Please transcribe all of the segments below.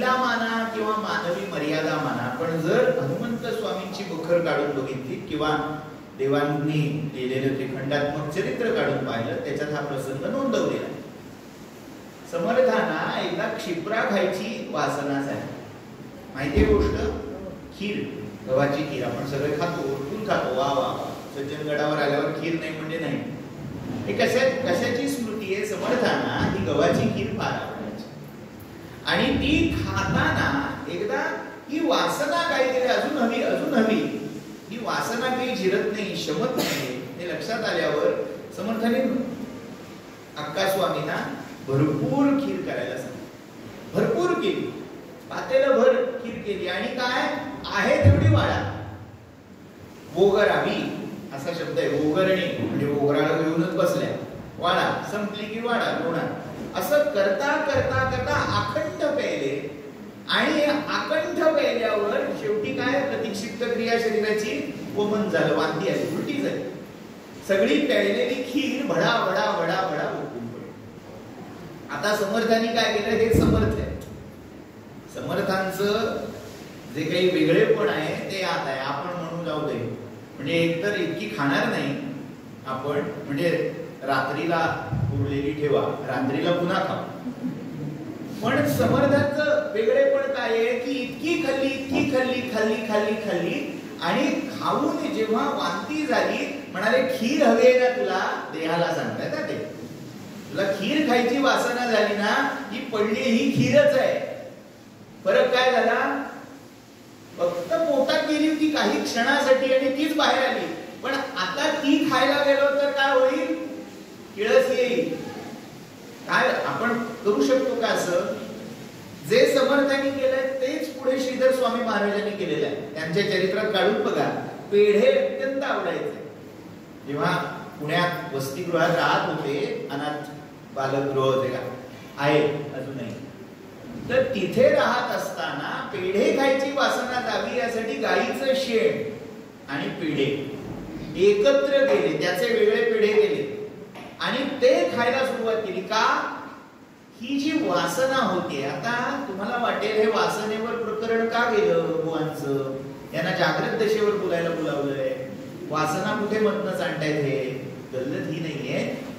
लीला माना किंवा मानवी मर्यादा माना, पण जर हनुमंत स्वामींची मुखर काढून बघितली किंवा देवांनी लिहिलेलं त्रिखंडात्मक चरित्र काढून पाहिलं, त्याच्यात हा प्रसंग नोंदवलेला आहे. समर्थांना एकदा क्षिप्रा खायची वासना झाली. माहितीये गोष्ट? खीर, गव्हाची खीर आपण सगळे खातो, उरकून खातो, वा वा सज्जनगडावर आल्यावर खीर नाही म्हणजे नाही. हे कशाची स्मृती आहे? समर्थांना ही गव्हाची खीर फार आवडायची आणि ती खाताना एकदा ही वासना काहीतरी अजून हवी अजून हवी, ही वासना काही जिरत नाही, शमत नाही. हे लक्षात आल्यावर समर्थाने अक्कास्वामींना भरपूर खीर करायला सांगितलं. भरपूर केली, पातेलभर खीर केली आणि काय आहे तेवढी वाढा. वोगरावी असा शब्द आहे, वोगरणी म्हणजे वोगराला घेऊनच बसल्या, वाढा संपली की वाढा लोणार. असं करता करता करता अखंड प्यायले आणि अखंड प्यायल्यावर शेवटी काय प्रतिक्षिप्त क्रिया शरीराची वमन झालं, वांती आली, उलटी झाली. सगळी प्यायलेली खीर भडा भडा भडा भडा उकळून पडली. आता समर्थांनी काय केलं? हे समर्थ आहे, समर्थांचं जे काही वेगळेपण आहे ते आत आहे. आपण म्हणून जाऊ दे, म्हणजे एकतर इतकी खाणार नाही आपण, म्हणजे रात्रीला उरलेली ठेवा, रात्रीला पुन्हा खाऊ. पण समर्थांचं वेगळेपण काय आहे की इतकी खाल्ली इतकी खाल्ली खाल्ली खाल्ली खाल्ली आणि खाऊन जेव्हा वांती झाली म्हणाले खीर हवी आहे ना तुला, देहाला सांगताय ना ते, तुला खीर खायची वासना झाली ना, ही पडली ही खीरच आहे. फरक काय झाला? फक्त पोटात गेली होती काही क्षणासाठी आणि तीच बाहेर आली. पण आता ती खायला गेलो तर काय होईल? किळस येईल. काय आपण करू शकतो का असं? जे समर्थांनी केलंय तेच पुढे श्रीधर स्वामी महाराजांनी केलेलं आहे. त्यांच्या चरित्रात काढून बघा, पेढे अत्यंत आवडायचे. जेव्हा पुण्यात वसतिगृहात राहत होते, अनाथ बालगृह होते का आहे अजूनही, तर तिथे राहत असताना पेढे खायची वासना जावी यासाठी गाईचं शेण आणि पेढे एकत्र केले, त्याचे वेगळे पेढे केले आणि ते खायला सुरुवात केली. का? ही जी वासना होती. आता तुम्हाला वाटेल हे वासनेवर प्रकरण का गेलं भगवानचं, यांना जागृत दशेवर बोलायला बोलावलंय, वासना कुठे मधनच आणतायत? हे गल्लत ही नाहीये.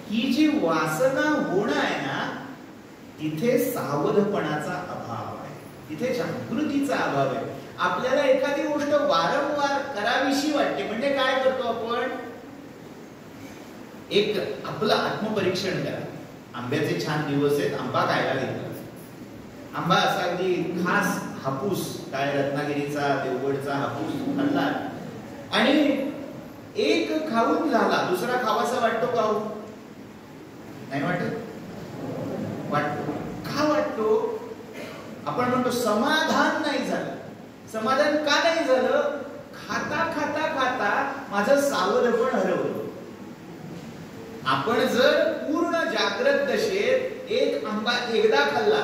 ही जी वासना होणं आहे ना, तिथे सावधपणाचा अभाव आहे, तिथे जागृतीचा अभाव आहे. आपल्याला एखादी गोष्ट वारंवार करावीशी वाटते म्हणजे काय करतो आपण? एक आपलं आत्मपरीक्षण करा. आंब्याचे छान दिवस आहेत, आंबा खायला घेतला. आंबा असा अगदी खास हापूस, काय रत्नागिरीचा देवगडचा हापूस खाल्ला आणि एक खाऊन झाला, दुसरा खावासा वाटतो का? नाही वाटत? वाटतो. का वाटतो? आपण म्हणतो समाधान नाही झालं. समाधान का नाही झालं? खाता खाता खाता माझं सावधपण हरवलं. आपण जर पूर्ण जागृत दशेत एक आंबा एकदा खाल्ला,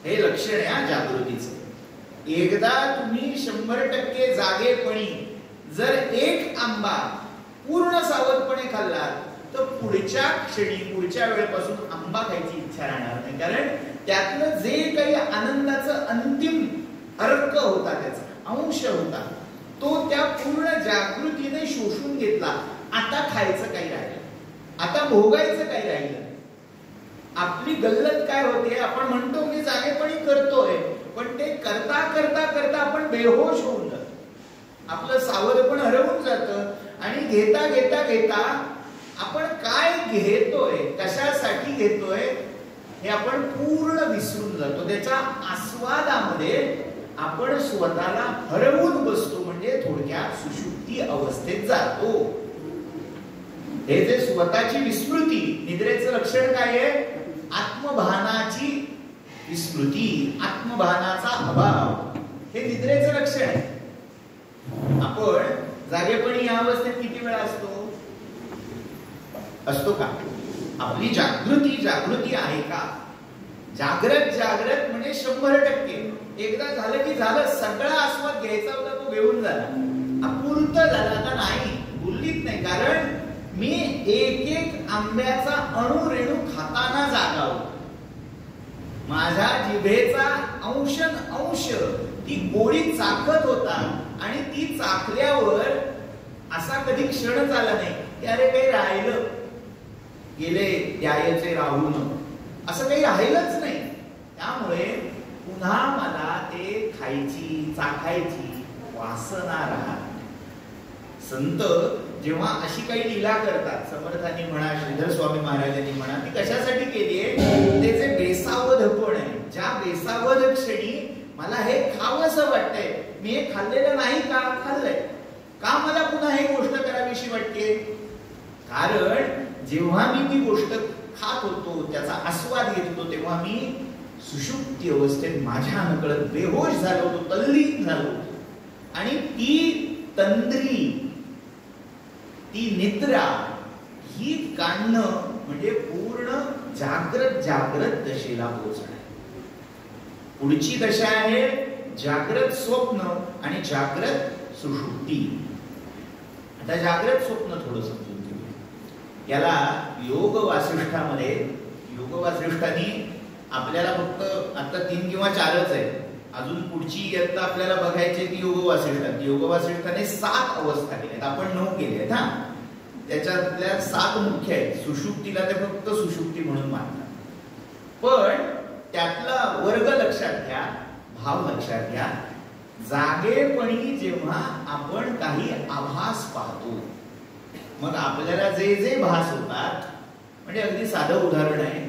हे लक्षण आहे जागृतीचं. एकदा तुम्ही 100% जागेपणी जर एक आंबा पूर्ण सावधपणे खाल्ला तर पुढच्या क्षणी पुढच्या वेळेपासून आंबा खायची इच्छा राहणार नाही. कारण त्यातलं जे काही आनंदाचं अंतिम अर्क होता, त्याचा अंश होता, तो त्या पूर्ण जागृतीने शोषून घेतला. आता खायचं काही राहिलं, आता भोगायचं काही राहिलं. आपली गल्लत काय होते? आपण म्हणतो मी जागेपणी करतोय, पण ते करता करता करता आपण बेहोश होऊन जातो. आपलं सावधपण हरवून जातं आणि घेता घेता घेता आपण काय घेतोय, कशासाठी घेतोय हे आपण पूर्ण विसरून जातो. त्याच्या आस्वादामध्ये आपण स्वतःला हरवून बसतो, म्हणजे थोडक्यात सुषुप्ती अवस्थेत जातो. हे जे स्वतःची विस्मृती, निद्रेचं लक्षण काय आहे? आत्मभानाची विस्मृती, आत्मभानाचा अभाव, हे निद्रेचं लक्षण आहे. आपण जागेपणी या अवस्थेत किती वेळा असतो का? आपली जागृती आहे का? जागृत म्हणजे 100%. एकदा झालं की झालं, सगळा आस्वाद घ्यायचा होता तो घेऊन झाला, अपूर्त झाला. आता नाही, बोललीच नाही. कारण मी एक एक आंब्याचा अणू रेणू खाताना जागा होतो. माझ्या जिभेचा अंशन अंश ती गोळी चाखत होता आणि ती चाखल्यावर असा कधी क्षण झाला नाही की अरे काही राहिलं, गेले द्यायचे राहून, असं काही राहिलंच नाही. त्यामुळे पुन्हा मला ते खायची चाखायची वासना राहत. संत जेव्हा अशी काही लीला करतात, समर्थांनी म्हणा, श्रीधर स्वामी महाराजांनी म्हणा, ती कशासाठी केली आहे? त्याचे बेसावधपण आहे. ज्या बेसावध क्षणी मला हे खावंसं वाटतंय, मी हे खाल्लेलं नाही का? खाल्लंय का? मला पुन्हा ही गोष्ट करावीशी वाटते. कारण जेव्हा मी ती गोष्ट खात होतो, त्याचा आस्वाद घेत होतो, तेव्हा मी सुषुप्ती अवस्थेत माझ्या नकळत बेहोश झालो होतो, तल्लीन झालो होतो. आणि ती तंद्री, ती निद्रा ही काढणं म्हणजे पूर्ण जागृत दशेला पोहोचणं. पुढची दशा आहे जागृत स्वप्न आणि जागृत सुषुप्ती. आता जागृत स्वप्न थोडं समजून घेऊया. याला योग वासिष्ठामध्ये, योग वासिष्ठांनी आपल्याला फक्त आता 3 किंवा 4च आहे, अजून पुढची इयत्ता आपल्याला बघायची ती योग वासिष्ठात. योग वासिष्ठाने 7 अवस्था केल्यात, आपण 9 केल्यात. त्याच्यातल्या 7 मुख्य आहेत. सुषुप्तीला ते फक्त सुषुप्ती म्हणून मानतात. पण त्यातला वर्ग लक्षात घ्या, भाव लक्षात घ्या. जागेपणी जेव्हा आपण काही आभास पाहतो, मग आपल्याला जे जे भास होतात, म्हणजे अगदी साधं उदाहरण आहे,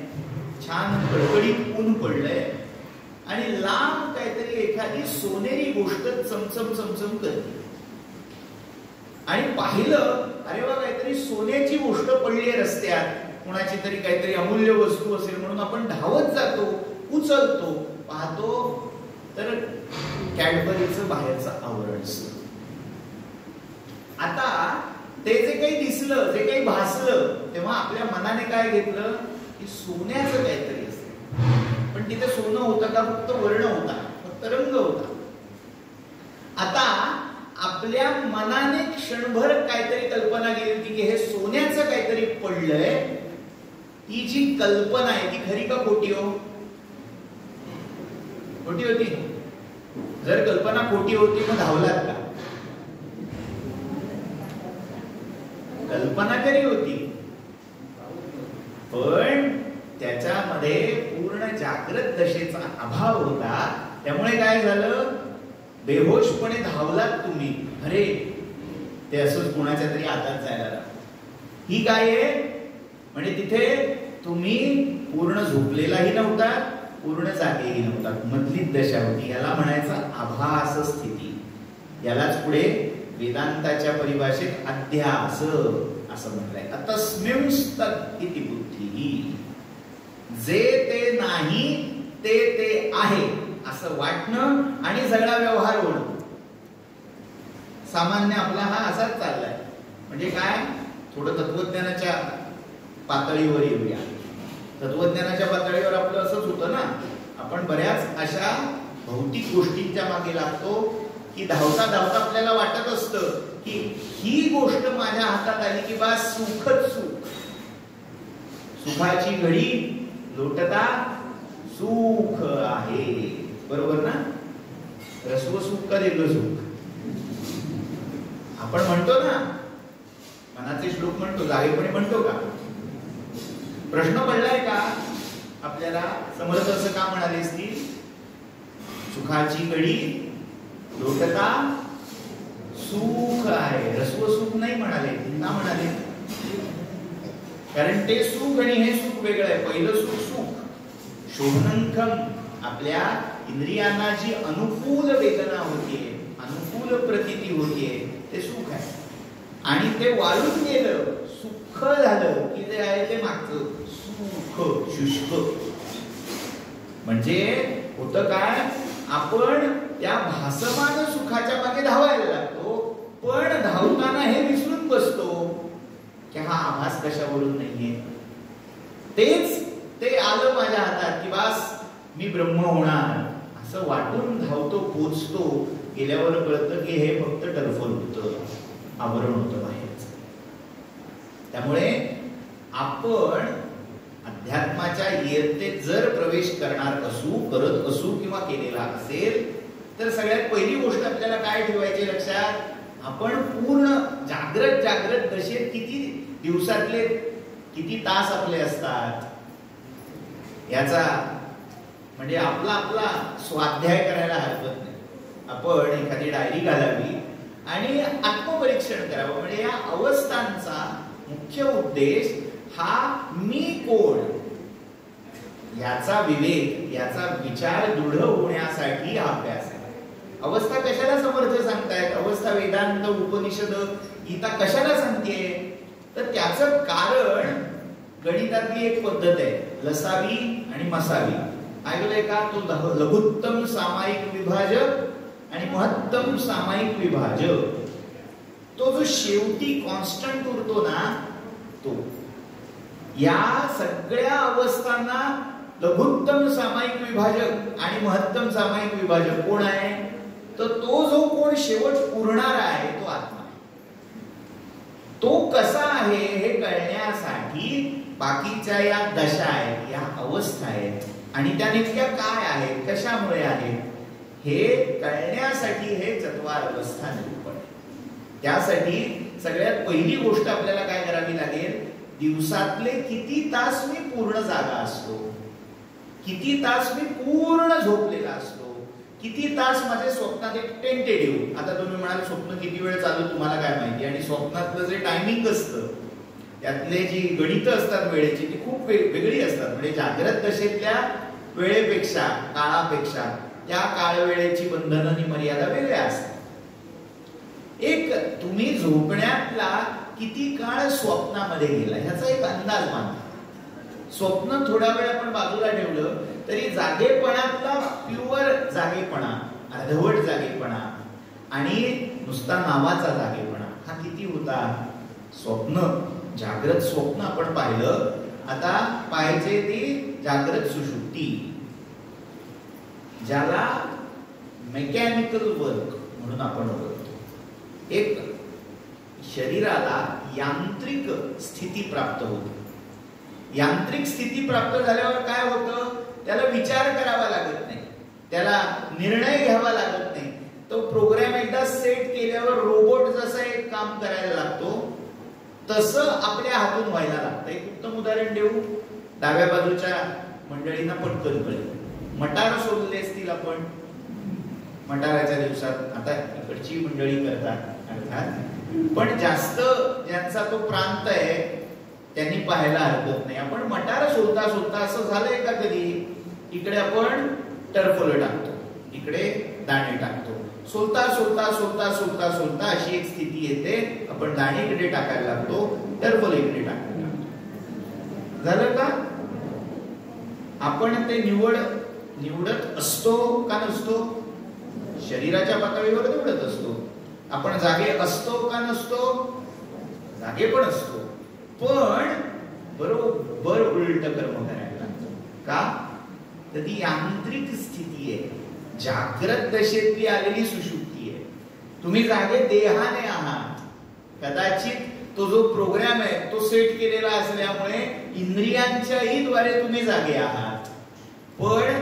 छान कडकडीत ऊन पडलंय आणि लांब काहीतरी एखादी सोनेरी गोष्ट चमचम चमचम करते आणि पाहिलं, अरे वा काहीतरी सोन्याची गोष्ट पडली आहे रस्त्यात, कोणाची तरी काहीतरी अमूल्य वस्तू असेल म्हणून आपण धावत जातो, उचलतो, पाहतो तर कॅडबरीचं बाहेरचं आवरण असतं. आता ते जे काही दिसलं, जे काही भासलं, तेव्हा आपल्या मनाने काय घेतलं की सोन्याचं काहीतरी असेल. पण तिथे सोनं होतं का? फक्त वर्ण होता, फक्त रंग होता. आता आपल्या मनाने क्षणभर काहीतरी कल्पना केली होती की हे सोन्याचं काहीतरी पडलंय. ती जी कल्पना आहे ती खरी का खोटी हो? खोटी होती. जर कल्पना खोटी होती मग धावलात का? कल्पना खरी होती, पण त्याच्यामध्ये पूर्ण जागृत दशेचा अभाव होता. त्यामुळे काय झालं? बेहोशपणे धावलात तुम्ही. अरे ते असंच कोणाच्या तरी हातात जायला लागलं. ही काय आहे? म्हणजे तिथे तुम्ही पूर्ण झोपलेलाही नव्हता, पूर्ण जागेही नव्हता, मधली दशा होती. याला म्हणायचा आभास स्थिती. यालाच पुढे वेदांताच्या परिभाषेत अध्यास असं म्हटलंय. तस्मिंस्तत् इति बुद्धी. जे ते नाही ते ते आहे असं वाटणं आणि सगळा व्यवहार होणं. सामान्य आपला हा असाच चाललाय. म्हणजे काय? थोडं तत्वज्ञानाच्या पातळीवर येऊया. तत्वज्ञानाच्या पातळीवर आपलं असंच होतं ना, आपण बऱ्याच अशा भौतिक गोष्टींच्या मागे लागतो की धावता धावता आपल्याला वाटत असतं की ही गोष्ट माझ्या हातात आली की बा सुखच सुख. सुखाची घडी लोटता सुख आहे. बरोबर ना? रस्व सुख का दीर्घ सुख? आपण म्हणतो ना, मनाचे श्लोक म्हणतो, जागेपणे म्हणतो का? प्रश्न पडलाय का आपल्याला? समर्थ असं का म्हणालेस की सुखाची घडी लोटता सुख आहे, रस्व सुख नाही म्हणाले. का म्हणाले? कारण ते सुख आणि हे सुख वेगळं आहे. पहिलं सुख सुख शोभनंखम, आपल्या इंद्रियांना जी अनुकूल वेदना होतीये, अनुकूल प्रतीती होतीये, ते सुख आहे. आणि ते वाळून गेलं, सुख झालं की जे आहे ते मागचं सुख शुष्क. म्हणजे होतं काय? आपण त्या भासमान सुखाच्या मागे धावायला लागतो, पण धावताना हे विसरून बसतो की हा आभास कशावरून नाहीये. तेच ते आलं माझ्या हातात की बास मी ब्रह्म होणार असं वाटून धावतो, पोचतो. गेल्यावर कळतं की हे फक्त टर्फल होतं, आवरण होतं बाहेरचं. त्यामुळे आपण अध्यात्माच्या इयत्तेत जर प्रवेश करत असू किंवा केलेला असेल तर सगळ्यात पहिली गोष्ट आपल्याला काय ठेवायची लक्षात, आपण पूर्ण जागृत दशेत किती दिवसातले किती तास आपले असतात याचा म्हणजे आपला स्वाध्याय करायला हरकत नाही. आपण एखादी डायरी घालावी आणि आत्मपरीक्षण करावं. म्हणजे या अवस्थांचा मुख्य उद्देश हा मी कोण याचा विवेक, याचा विचार दृढ होण्यासाठी हा अभ्यास आहे. अवस्था कशाला समर्थ सांगतायत, अवस्था वेदांत उपनिषद गीता कशाला सांगते, तर त्याचं कारण गणितातली एक पद्धत आहे, लसावी आणि मसावी. ऐकलंय का? तो लघुत्तम सामायिक विभाजक आणि महत्तम सामायिक विभाजक. तो जो शेवटी कॉन्स्टंट उरतो ना, तो या सगळ्या अवस्थांना लघुत्तम सामायिक विभाजक आणि महत्तम सामायिक विभाजक कोण आहे, तर तो जो कोण शेवट पुरणार आहे तो आत्मा आहे. तो कसा आहे हे कळण्यासाठी बाकीच्या या दशा आहेत, या अवस्था आहेत आणि त्या नेमक्या काय आहेत, कशामुळे आहेत हे कळण्यासाठी हे चत्वार अवस्था निरूपण. त्यासाठी सगळ्यात पहिली गोष्ट आपल्याला काय करावी लागेल, दिवसातले किती तास मी पूर्ण जागा असतो, किती तास मी पूर्ण झोपलेला असतो, किती तास माझे स्वप्नात एक टेंटेटिव्ह. आता तुम्ही म्हणाल स्वप्न किती वेळ चालू तुम्हाला काय माहिती, आणि स्वप्नातलं जे टायमिंग असतं त्यातले जी गणित असतात वेळेची ती खूप वेगळी असतात. म्हणजे जागृत दशेतल्या वेळेपेक्षा काळापेक्षा त्या काळवेळेची बंधनं आणि मर्यादा वेगळ्या असतात. एक तुम्ही झोपण्यातला किती काळ स्वप्नामध्ये गेला ह्याचा एक अंदाज बांधा. स्वप्न थोडा वेळ आपण बाजूला ठेवलं तरी जागेपणातला प्युअर जागेपणा, अर्धवट जागेपणा आणि नुसता नावाचा जागेपणा हा किती होता. स्वप्न जागृत स्वप्न आपण पाहिलं, आता पाहायचे ती जागृत सुषुप्ती, ज्याला मेकॅनिकल वर्क म्हणून आपण ओळखतो. एक शरीराला यांत्रिक स्थिती प्राप्त होते. यांत्रिक स्थिती प्राप्त झाल्यावर काय होतं, त्याला विचार करावा लागत नाही, त्याला निर्णय घ्यावा लागत नाही. तो प्रोग्राम एकदा सेट केल्यावर रोबोट जसं एक काम करायला लागतो तसं आपल्या हातून व्हायला लागतं. एक उत्तम उदाहरण देऊ, डाव्या बाजूच्या मंडळींना पटकन कळेल. मटार सोडले असतील आपण मटाराच्या दिवसात, आता इकडची मंडळी करतात अर्थात, पण जास्त ज्यांचा तो प्रांत आहे त्यांनी पाहायला हरकत नाही. आपण मटार सोलता सोलता असं झालंय का कधी, इकडे आपण टरफल टाकतो, इकडे दाणे टाकतो, सोलता सोलता सोलता सोलता सोलता अशी एक स्थिती येते, आपण दाणे इकडे टाकायला लागतो, टरफल इकडे टाकायला लागतो. झालं का? आपण ते निवडत असतो का नसतो, शरीराच्या पातळीवर निवडत असतो. आपण जागे असतो का नसतो, जागे पण असतो, पण बरोबर उलट कर्म करायला लागतो. का? तर ती यांत्रिक स्थिती आहे, जागृत दशेतली आलेली सुषुप्ती आहे. तुम्ही जागे देहाने आहात, कदाचित तो जो प्रोग्राम आहे तो सेट केलेला असल्यामुळे इंद्रियांच्याही द्वारे तुम्ही जागे आहात, पण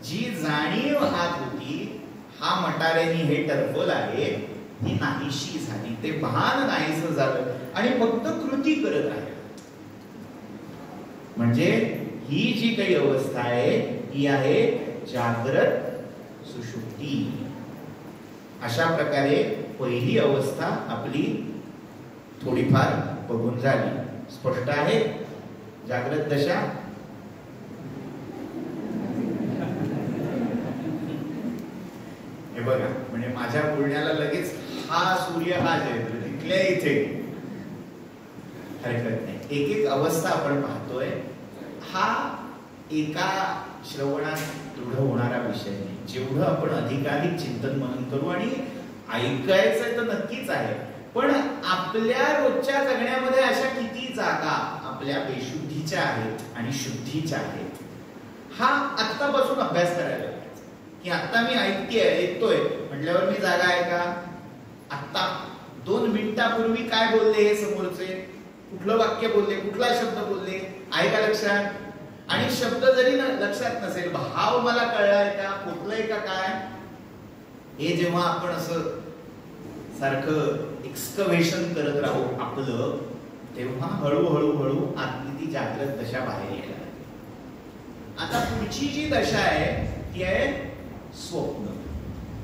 जी जाणीव आत होती, हा मटारेनी हे टरफल आहे, ती नाहीशी झाली, ते भान नाहीसं झालं आणि फक्त कृती करत आहे. म्हणजे ही जी काही अवस्था आहे ही आहे जागृत सुषुप्ती. अशा प्रकारे पहिली अवस्था आपली थोडीफार बघून झाली. स्पष्ट आहे जागृत दशा. हे बघा, म्हणजे माझ्या बोलण्याला लगेच हा सूर्य हा जयतो, इथल्या इथे हरकत नाही. एक एक अवस्था आपण पाहतोय, हा एका श्रवणात दृढ होणारा विषय नाही. जेवढं आपण अधिकाधिक चिंतन मनन करू, आणि ऐकायचं तर नक्कीच आहे, पण आपल्या रोजच्या जगण्यामध्ये अशा किती जागा आपल्या बेशुद्धीच्या आहेत आणि शुद्धीच्या आहेत, हा आत्तापासून अभ्यास करायला लागेल. की आता मी ऐकतोय म्हटल्यावर मी जागा आहे का? आत्ता 2 मिनिटापूर्वी काय बोलले हे समोरचे, कुठलं वाक्य बोलले, कुठला शब्द बोलले, आहे का लक्षात? आणि शब्द जरी लक्षात नसेल, भाव मला कळलाय का, कुठलंय का काय, हे जेव्हा आपण असं सारखं एक्सकव्हेशन करत राहू आपलं, तेव्हा हळूहळू हळू आतली ती जागृत दशा बाहेर यायला. आता पुढची जी दशा आहे ती आहे स्वप्न.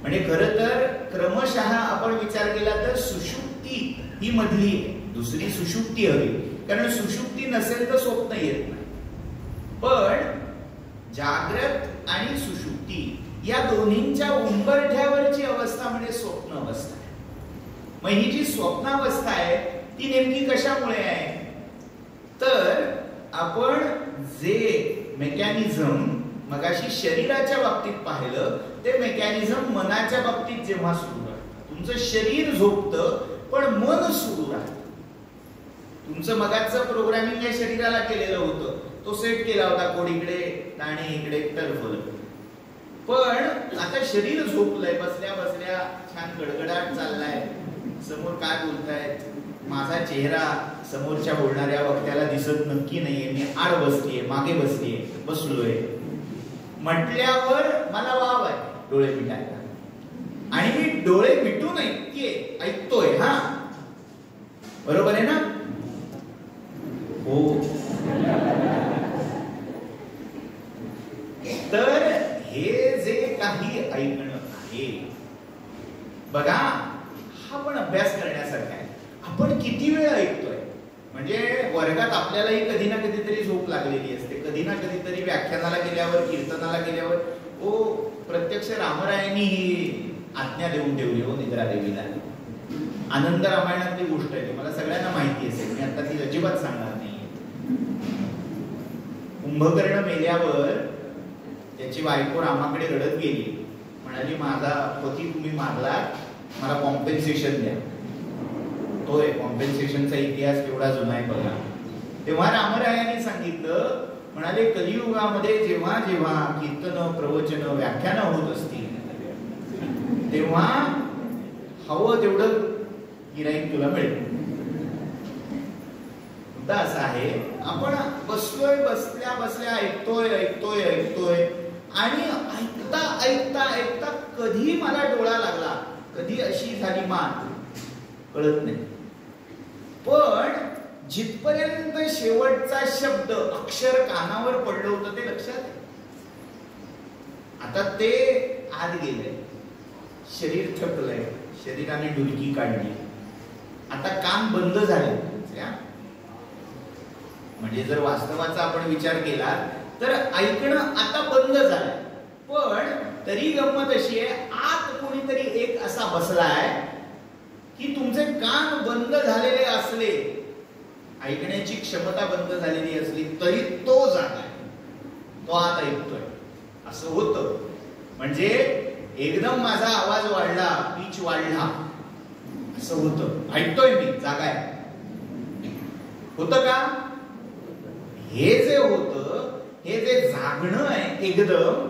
म्हणजे खरं तर क्रमशः आपण विचार केला तर सुषुप्ती ही मधली आहे, दुसरी सुषुप्ती हवी, कारण सुषुप्ती नसेल तर स्वप्न येत नाही. पण जागृत आणि सुषुप्ती या दोन्हींच्या उंबरठ्यावरची अवस्था म्हणजे स्वप्न अवस्था आहे. मग ही जी स्वप्नावस्था आहे ती नेमकी कशामुळे आहे, तर आपण जे मेकॅनिझम मगाशी शरीराच्या बाबतीत पाहिलं ते मेकॅनिझम मनाच्या बाबतीत जेव्हा सुरू राहतं, तुमचं शरीर झोपतं पण मन सुरू राहतं. तुमचं मगाचं प्रोग्रामिंग या शरीराला केलेलं होतं, तो सेट केला होता, कोडीकडे दाणे इकडे टरफल. पण आता शरीर झोपलंय, बसल्या बसल्या छान गडगडाट चाललाय, समोर काय बोलतायत, माझा चेहरा समोरच्या बोलणाऱ्या वक्त्याला दिसत नक्की नाहीये, मी आड बसलीये, मागे बसलीये, बसलोय म्हटल्यावर मला वाव आहे डोळे मिटायला, आणि मी डोळे मिटून ऐकतोय. हा बरोबर आहे ना? हो. तर हे जे काही ऐकणं आहे बघा, हा पण अभ्यास करण्यासारखा आहे. आपण किती वेळ ऐकतोय, म्हणजे वर्गात आपल्यालाही कधी ना कधीतरी झोप लागलेली असते, कधी ना कधीतरी व्याख्यानाला गेल्यावर, कीर्तनाला गेल्यावर, ओ प्रत्यक्ष रामरायांनी ही आज्ञा देऊन ठेवली हो निद्रा देवीला. आनंद रामायणातली गोष्ट आहे, मला सगळ्यांना माहिती असेल, मी आता ती अजिबात सांगणार नाही. कुंभकर्ण मेल्यावर त्याची बायको रामाकडे रडत गेली, म्हणाली माझा पती तुम्ही मारला, मला कॉम्पेन्सेशन द्या. तो कॉम्पेन्सेशनचा इतिहास केवढा जुना आहे बघा. तेव्हा रामरायांनी सांगितलं, म्हणाले कलियुगामध्ये जेव्हा जेव्हा कीर्तन, प्रवचन, व्याख्यान होत असतील तेव्हा हवं तेवढं गिराईक तुला मिळेल. मुद्दा असा आहे, आपण बसलोय, बसल्या बसल्या ऐकतोय ऐकतोय ऐकतोय, आणि ऐकता ऐकता ऐकता कधी मला डोळा लागला, कधी अशी झाली मान, कळत नाही. पण जिथपर्यंत शेवटचा शब्द अक्षर कानावर पडलं होतं ते लक्षात आहे. आता ते आत गेलंय, शरीर थकलंय, शरीराने डुलकी काढली, आता कान बंद झाले. म्हणजे जर वास्तवाचा आपण विचार केला तर ऐकणं आता बंद झालंय, पण तरी गंमत अशी आहे, आत कोणीतरी एक असा बसलाय की तुमचे कान बंद झालेले असले, ऐकण्याची क्षमता बंद झालेली असली तरी तो जागाय, तो आत ऐकतोय. असं होतं. म्हणजे एकदम माझा आवाज वाढला, पीच वाढला, असं होतं, ऐकतोय मी, जागाय. होतं का? हे जे होतं, हे जे जागणं आहे, एकदम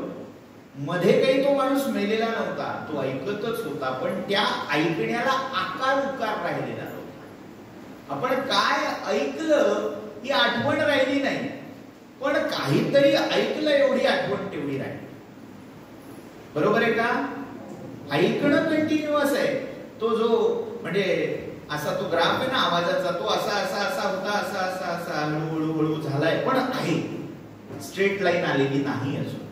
मध्ये काही तो माणूस मेलेला नव्हता, तो ऐकतच होता, पण त्या ऐकण्याला आकार उकार राहिलेला नव्हता. आपण काय ऐकलं ही आठवण राहिली नाही, पण काहीतरी ऐकलं एवढी आठवण तेवढी राहिली. बरोबर आहे का? ऐकणं कंटिन्युअस आहे. तो जो म्हणजे असा तो ग्राफ आहे ना आवाजाचा, तो असा असा असा होता, असा असा असा हळूहळू हळू झालाय, पण आहे, स्ट्रेट लाईन आलेली नाही अजून.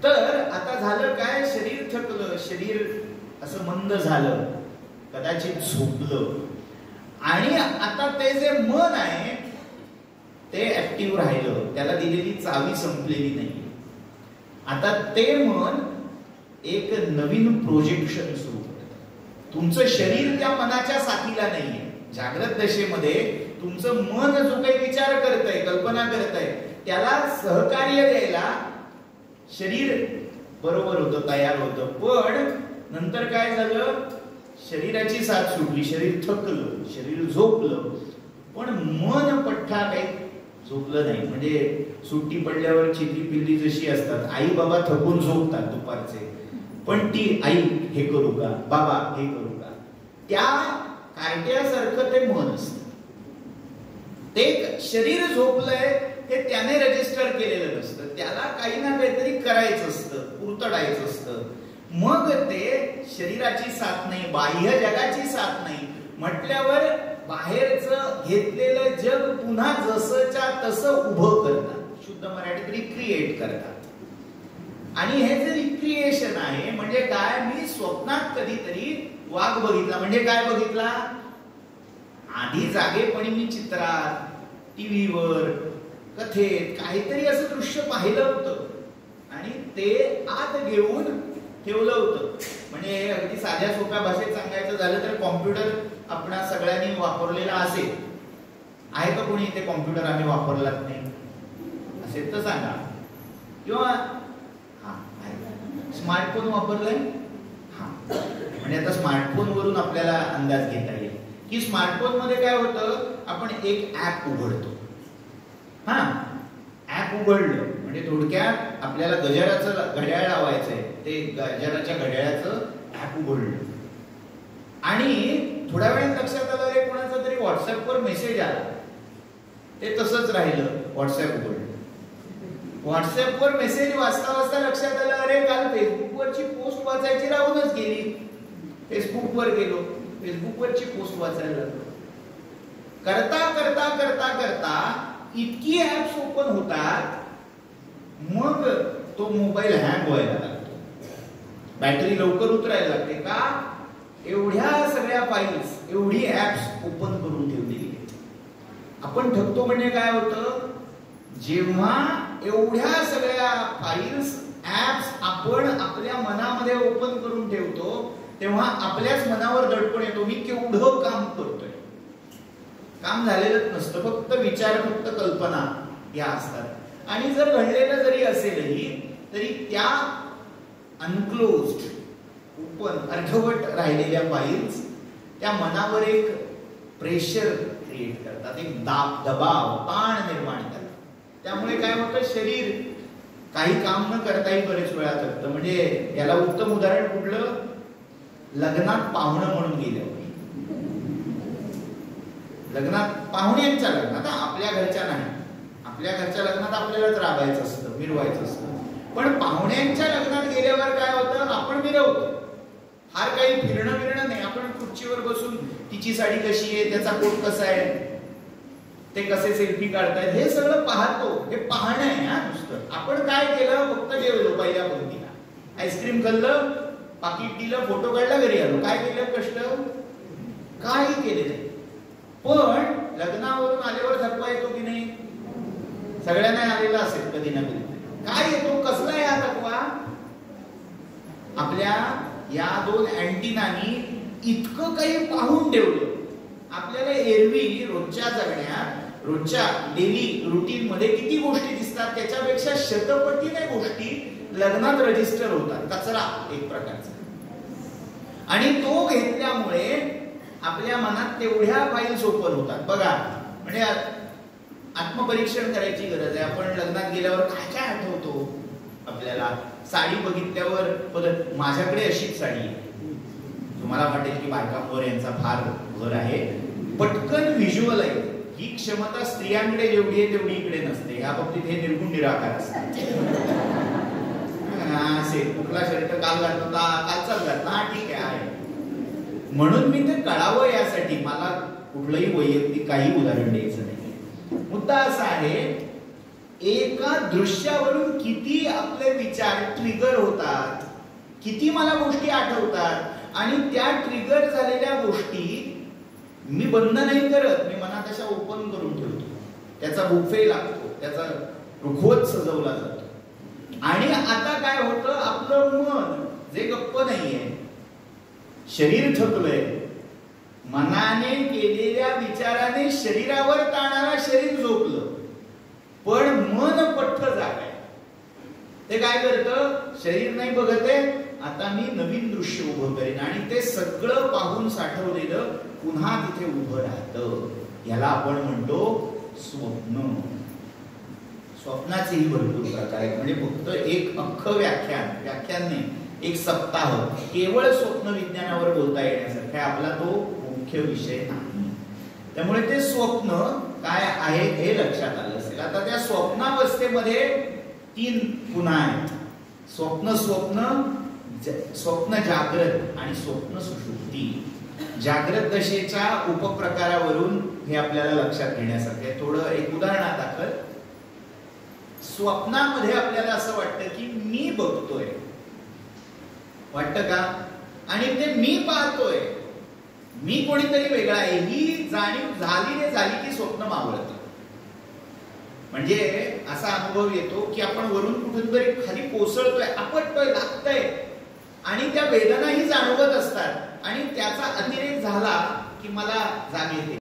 तर आता झालं काय, शरीर थकलं, शरीर असं मंद झालं, कदाचित झोपलं, आणि आता ते जे मन आहे ते ऍक्टिव्ह राहिलं, त्याला दिलेली चावी संपलेली नाही. आता ते मन एक नवीन प्रोजेक्शन सुरू करतं. तुमचं शरीर त्या मनाच्या साथीला नाहीये. जागृत दशेमध्ये तुमचं मन जो काही विचार करतंय, कल्पना करतंय, त्याला सहकार्य द्यायला शरीर बरोबर होतं, तयार होतं. पण नंतर काय झालं, शरीराची साथ सुटली, शरीर थकलं, शरीर झोपलं, पण मन पठ्ठा काही झोपलं नाही. म्हणजे सुट्टी पडल्यावर चिल्ली पिल्ली जशी असतात, आई बाबा थकून झोपतात दुपारचे, पण ती आई हे करू का, बाबा हे करू का, त्या कार्ट्यासारखं ते मन असतं. ते शरीर झोपलंय हे त्याने रजिस्टर केलेलं नसतं, त्याला काही ना काहीतरी करायचं असतं, उरतडायचं असतं. मग ते शरीराची साथ नाही, बाह्य जगाची साथ नाही म्हटल्यावर बाहेरचं घेतलेलं जग पुन्हा जसंच्या तसं उभं करतात, शुद्ध मराठीत रिक्रिएट करतात. आणि हे जे रिक्रिएशन आहे म्हणजे काय, मी स्वप्नात कधीतरी वाघ बघितला म्हणजे काय बघितला, आधी जागेपणी मी चित्रात, टीव्हीवर, कथेत काहीतरी असं दृश्य पाहिलं होतं आणि ते आत घेऊन ठेवलं होतं. म्हणजे अगदी साध्या सोप्या भाषेत सांगायचं झालं तर कॉम्प्युटर आपणा सगळ्यांनी वापरलेला असेल. आहे का कोणी इथे कॉम्प्युटर आम्ही वापरलाच नाही असेल तर सांगा. किंवा स्मार्टफोन वापरलाय, हा म्हणजे आता स्मार्टफोन वरून आपल्याला अंदाज घेता येईल की स्मार्टफोन मध्ये काय होतं, आपण एक ऍप उघडतो. हा ऍप उघडलं म्हणजे थोडक्यात आपल्याला गजराचं घड्याळ लावायचंय, ते गजराच्या घड्याळाचं ऍप उघडलं आणि थोड्या वेळात लक्षात आलं रे कोणाचा तरी व्हॉट्सअपवर मेसेज आला, ते तसंच राहिलं. व्हॉट्सअप उघडलं, व्हॉट्सअपवर मेसेज वाचता वाचता लक्षात आलं अरे काल फेसबुकवरची पोस्ट वाचायची राहूनच गेली. फेसबुकवर गेलो, फेसबुकवरची पोस्ट वाचायला लागलो. करता करता करता करता इतकी ऍप्स ओपन होतात, मग तो मोबाईल हँग व्हायला लागतो, बॅटरी लवकर उतरायला लागते. का, एवढ्या सगळ्या फाईल्स, एवढी ऍप्स ओपन करून ठेवलेली. आपण ठगतो म्हणजे काय होतं, जेव्हा एवढ्या सगळ्या फाईल्स, ऍप्स आपण आपल्या मनामध्ये ओपन करून ठेवतो तेव्हा आपल्याच मनावर दडपण येतो, मी केवढं काम करतोय. काम झालेलंच नसतं, फक्त विचार, फक्त कल्पना या असतात. आणि जर घडलेलं जरी असेलही तरी त्या अनक्लोज्ड, ओपन, अर्धवट राहिलेल्या फाईल्स त्या मनावर एक प्रेशर क्रिएट करतात, एक दबाव, ताण निर्माण करतात. त्यामुळे काय होतं, शरीर काही काम न करताही बरेच वेळा करतं. म्हणजे याला उत्तम उदाहरण कुठलं, लग्नात पाहुणं म्हणून गेलं. लग्नात, पाहुण्यांच्या लग्नात, आपल्या घरच्या नाही, आपल्या घरच्या लग्नात आपल्यालाच राबायचं असतं, मिरवायचं असतं. पण पाहुण्यांच्या लग्नात गेल्यावर काय होतं, आपण मिरवतो. फार काही फिरणं नाही, आपण खुर्चीवर बसून तिची साडी कशी आहे, त्याचा कोट कसा आहे, ते कसे सेल्फी काढतायत, हे सगळं पाहतो. हे पाहणं आहे हा नुसतं. आपण काय केलं, फक्त जेवलो पहिल्या पंक्तीला, आईस्क्रीम खाल्लं, पाकिट दिलं, फोटो काढला, घरी आलो. काय केलं, कष्ट काही केले नाही. पण लग्नावरून आल्यावर थकवा येतो की नाही, सगळ्यांना आलेला असेल कधी ना कधी. काय येतो, कसला आहे हा थकवा, आपल्या या दोन अँटिनानी इतकं काही पाहून ठेवलं. आपल्याला एरवी रोजच्या जगण्यात, रोजच्या डेली रुटीन मध्ये किती गोष्टी दिसतात, त्याच्यापेक्षा शतपटीने गोष्टी लग्नात रजिस्टर होतात. कचरा एक प्रकारचा. आणि तो घेतल्यामुळे आपल्या मनात तेवढ्या फाईल्स ओपन होतात. बघा, म्हणजे आत्मपरीक्षण करायची गरज आहे. आपण लग्नात गेल्यावर काय काय आठवतो आपल्याला. साडी बघितल्यावर परत माझ्याकडे अशीच साडी आहे, तुम्हाला वाटेल की बायकांवर यांचा फार भर आहे. पटकन व्हिज्युअलाइज, ही क्षमता स्त्रियांकडे जेवढी आहे तेवढी इकडे नसते. या बाबतीत हे निर्गुण निराकार असतात. कुठला शर्ट काल घातला, कालचाच घातला, ठीक आहे. म्हणून मी ते कळावं यासाठी मला कुठलंही वैयक्तिक काही उदाहरण द्यायचं नाही. मुद्दा असा आहे, एका दृश्यावरून किती आपले विचार ट्रिगर होतात, किती मला गोष्टी आठवतात आणि त्या ट्रिगर झालेल्या गोष्टी मी बंद नाही करत, मी मनात अशा ओपन करून ठेवतो. त्याचा बुफे लागतो, त्याचा रुखवत सजवला जातो. आणि आता काय होतं, आपलं मन जे गप्प नाहीये, शरीर थकलंय, मनाने केलेल्या विचाराने शरीरावर ताणारा शरीर झोपलं, पण मन पट्ट जागय. ते काय करतं, शरीर नाही बघत आहे, आता मी नवीन दृश्य उभं करेन आणि ते सगळं पाहून साठवलेलं पुन्हा तिथे उभं राहतं. याला आपण म्हणतो स्वप्न. स्वप्नाचेही भरपूर प्रकार आहेत. म्हणजे फक्त एक अख्खं व्याख्यान नाही, एक सप्ताह केवळ स्वप्न विज्ञानावर बोलता येण्यासारखा आपला तो मुख्य विषय नाही. त्यामुळे ते स्वप्न काय आहे हे लक्षात आलं असेल. अवस्थेत. आता त्या स्वप्नावस्थेमध्ये 3 खुणा आहेत. स्वप्न जागृत आणि स्वप्न सुषुप्ती. जागृत दशेच्या उपप्रकारावरून हे आपल्याला लक्षात घेण्यासारखं आहे. थोडं एक उदाहरणादाखल, स्वप्नामध्ये आपल्याला असं वाटतं की मी बघतोय, वाटतं का? आणि ते मी पाहतोय, मी कोणीतरी वेगळा आहे, ही जाणीव झाली की स्वप्न मावळतं. म्हणजे असा अनुभव येतो की आपण वरून कुठून तरी खाली कोसळतोय, आपटतोय, लागतंय आणि त्या वेदनाही जाणवत असतात आणि त्याचा अतिरेक झाला की मला जाग येते.